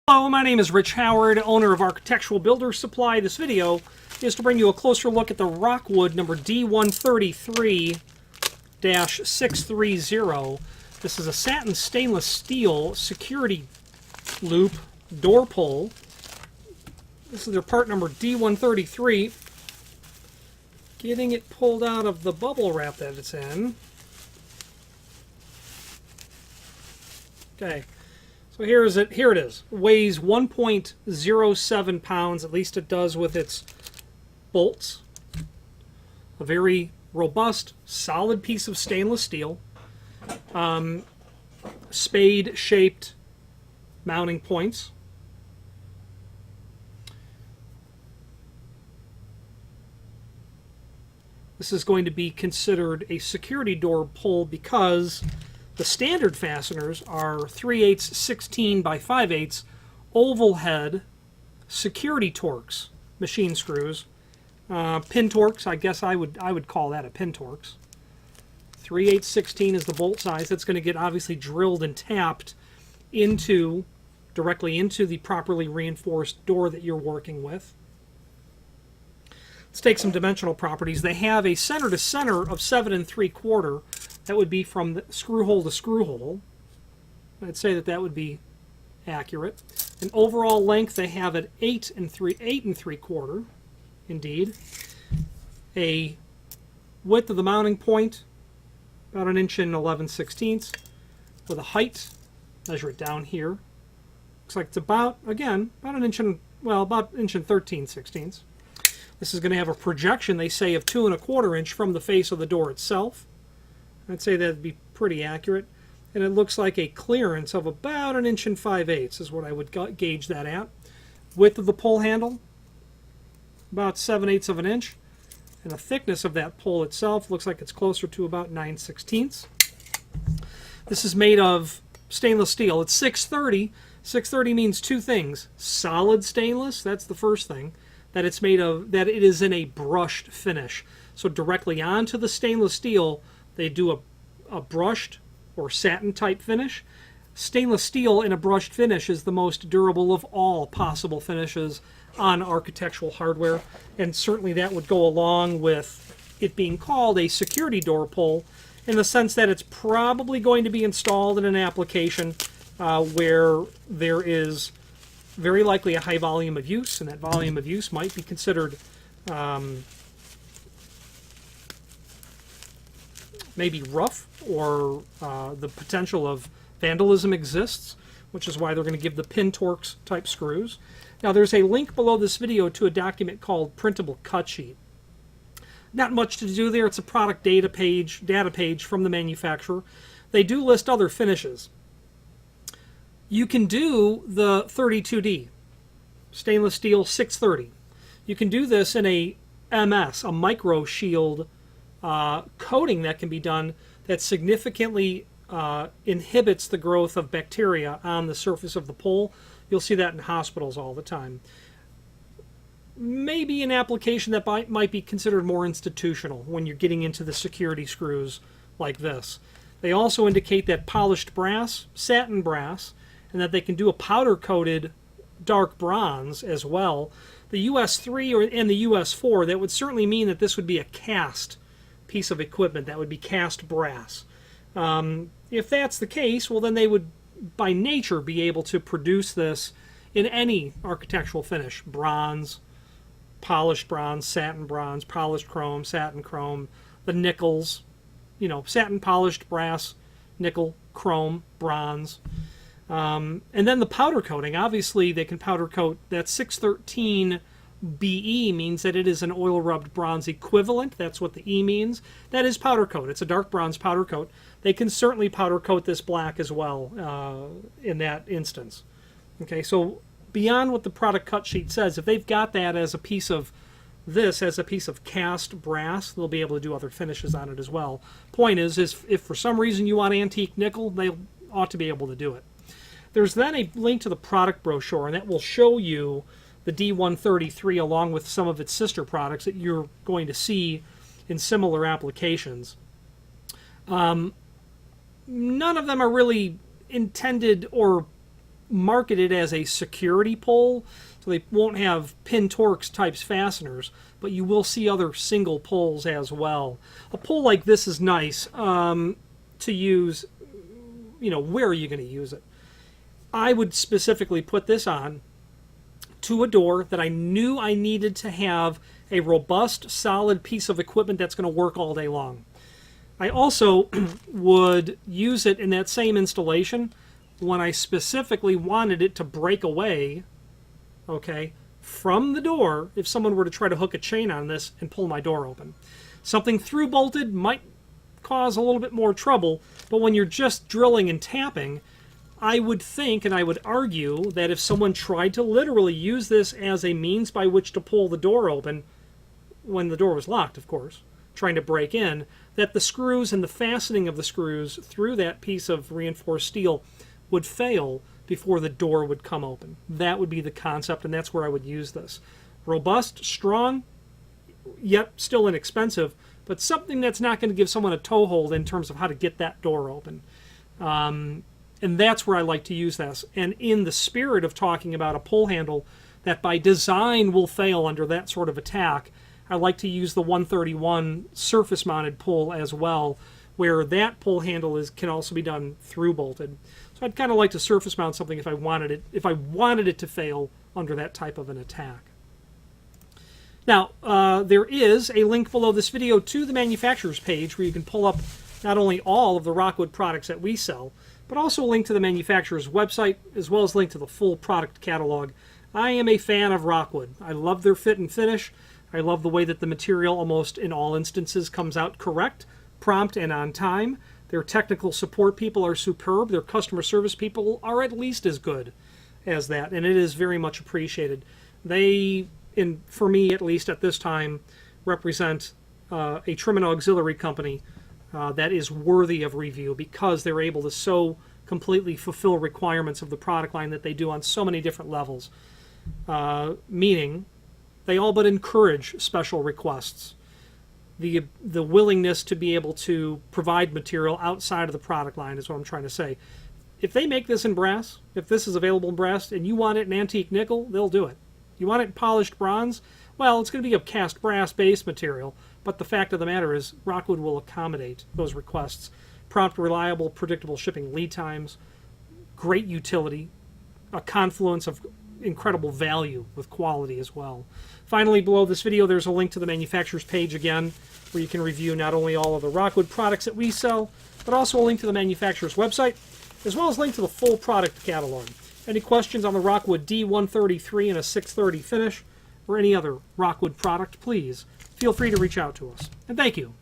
Hello, my name is Rich Howard, owner of Architectural Builder Supply. This video is to bring you a closer look at the Rockwood number D133-630. This is a satin stainless steel security loop door pull. This is their part number D133. Getting it pulled out of the bubble wrap that it's in. Okay. So here it is. It weighs 1.07 pounds, at least it does with its bolts. A very robust, solid piece of stainless steel. Spade-shaped mounting points. This is going to be considered a security door pull because the standard fasteners are 3/8 16 by 5/8 oval head security Torx machine screws. Pin Torx, I guess I would call that a pin Torx. 3/8 16 is the bolt size. That's going to get obviously drilled and tapped directly into the properly reinforced door that you're working with. Let's take some dimensional properties. They have a center to center of 7 3/4. That would be from the screw hole to screw hole. I'd say that would be accurate. An overall length they have at 8 3/4. Indeed. A width of the mounting point about 1 inch and 11/16. With a height, measure it down here. Looks like it's about 1 inch and about 1 inch and 13/16. This is going to have a projection, they say, of 2 1/4 inch from the face of the door itself. I'd say that'd be pretty accurate. And it looks like a clearance of about 1 inch and 5/8 is what I would gauge that at. Width of the pull handle, about 7/8 of an inch. And the thickness of that pull itself looks like it's closer to about 9/16. This is made of stainless steel. It's 630. 630 means two things. Solid stainless, that's the first thing. That it's made of, that it is in a brushed finish. So directly onto the stainless steel, they do a brushed or satin type finish. Stainless steel in a brushed finish is the most durable of all possible finishes on architectural hardware, and certainly that would go along with it being called a security door pull in the sense that it's probably going to be installed in an application where there is very likely a high volume of use, and that volume of use might be considered maybe rough, or the potential of vandalism exists, which is why they're going to give the pin Torx type screws. Now there's a link below this video to a document called Printable Cut Sheet. Not much to do there. It's a product data page from the manufacturer. They do list other finishes. You can do the 32D, stainless steel 630. You can do this in a MS, a micro shield coating that can be done that significantly inhibits the growth of bacteria on the surface of the pull. You'll see that in hospitals all the time. Maybe an application that might be considered more institutional when you're getting into the security screws like this. They also indicate that polished brass, satin brass, and that they can do a powder-coated dark bronze as well. The US3 and the US4, that would certainly mean that this would be a cast piece of equipment. That would be cast brass. If that's the case, well, then they would, by nature, be able to produce this in any architectural finish. Bronze, polished bronze, satin bronze, polished chrome, satin chrome, the nickels, satin polished brass, nickel, chrome, bronze. And then the powder coating. Obviously, they can powder coat. That 613 BE means that it is an oil rubbed bronze equivalent. That's what the E means. That is powder coat. It's a dark bronze powder coat. They can certainly powder coat this black as well in that instance. Okay, so beyond what the product cut sheet says, if they've got that as a piece of cast brass, they'll be able to do other finishes on it as well. Point is if for some reason you want antique nickel, they ought to be able to do it. There's then a link to the product brochure, and that will show you the D133 along with some of its sister products that you're going to see in similar applications. None of them are really intended or marketed as a security pole, so they won't have pin Torx types fasteners, but you will see other single poles as well. A pole like this is nice to use. Where are you going to use it? I would specifically put this on to a door that I knew I needed to have a robust, solid piece of equipment that's going to work all day long. I also would use it in that same installation when I specifically wanted it to break away, okay, from the door if someone were to try to hook a chain on this and pull my door open. Something through bolted might cause a little bit more trouble, but when you're just drilling and tapping, I would think and I would argue that if someone tried to literally use this as a means by which to pull the door open, when the door was locked, of course, trying to break in, that the screws and the fastening of the screws through that piece of reinforced steel would fail before the door would come open. That would be the concept, and that's where I would use this. Robust, strong, yet still inexpensive, but something that's not going to give someone a toehold in terms of how to get that door open. And that's where I like to use this. And in the spirit of talking about a pull handle that by design will fail under that sort of attack, I like to use the 131 surface-mounted pull as well, where that pull handle can also be done through bolted. So I'd kind of like to surface mount something if I wanted it to fail under that type of an attack. Now, there is a link below this video to the manufacturer's page where you can pull up not only all of the Rockwood products that we sell, but also a link to the manufacturer's website, as well as a link to the full product catalog. I am a fan of Rockwood. I love their fit and finish. I love the way that the material almost in all instances comes out correct, prompt, and on time. Their technical support people are superb. Their customer service people are at least as good as that, and it is very much appreciated. They, for me at least at this time, represent a trim and auxiliary company that is worthy of review because they're able to so completely fulfill requirements of the product line that they do on so many different levels, meaning they all but encourage special requests. The willingness to be able to provide material outside of the product line is what I'm trying to say. If they make this in brass, if this is available in brass, and you want it in antique nickel, they'll do it. You want it in polished bronze? Well, it's going to be a cast brass base material, but the fact of the matter is Rockwood will accommodate those requests. Prompt, reliable, predictable shipping lead times, great utility, a confluence of incredible value with quality as well. Finally, below this video, there's a link to the manufacturer's page again, where you can review not only all of the Rockwood products that we sell, but also a link to the manufacturer's website, as well as a link to the full product catalog. Any questions on the Rockwood D133 in a 630 finish, or any other Rockwood product, please feel free to reach out to us. And thank you.